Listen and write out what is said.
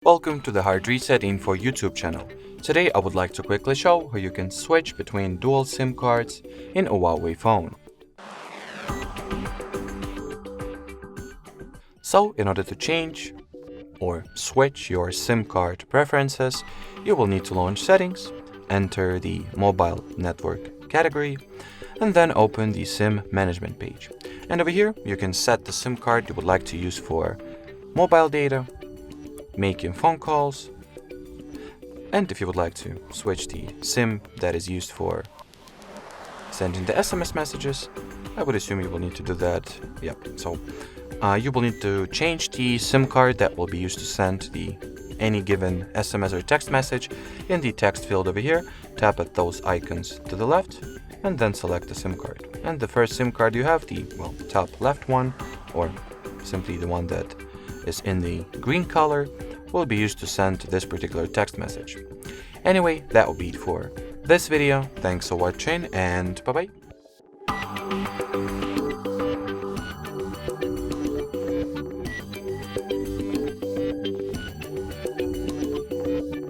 Welcome to the HardReset.Info YouTube channel. Today I would like to quickly show how you can switch between dual SIM cards in a Huawei phone. So in order to change or switch your SIM card preferences, you will need to launch Settings, enter the Mobile Network category, and then open the SIM management page. And over here you can set the SIM card you would like to use for mobile data, making phone calls, and if you would like to switch the SIM that is used for sending the SMS messages, I would assume you will need to do that. So you will need to change the SIM card that will be used to send any given SMS or text message. In the text field over here, tap at those icons to the left and then select the SIM card. And the first SIM card you have, the top left one, or simply the one that is in the green color, will be used to send this particular text message. Anyway, that will be it for this video. Thanks for watching and bye bye.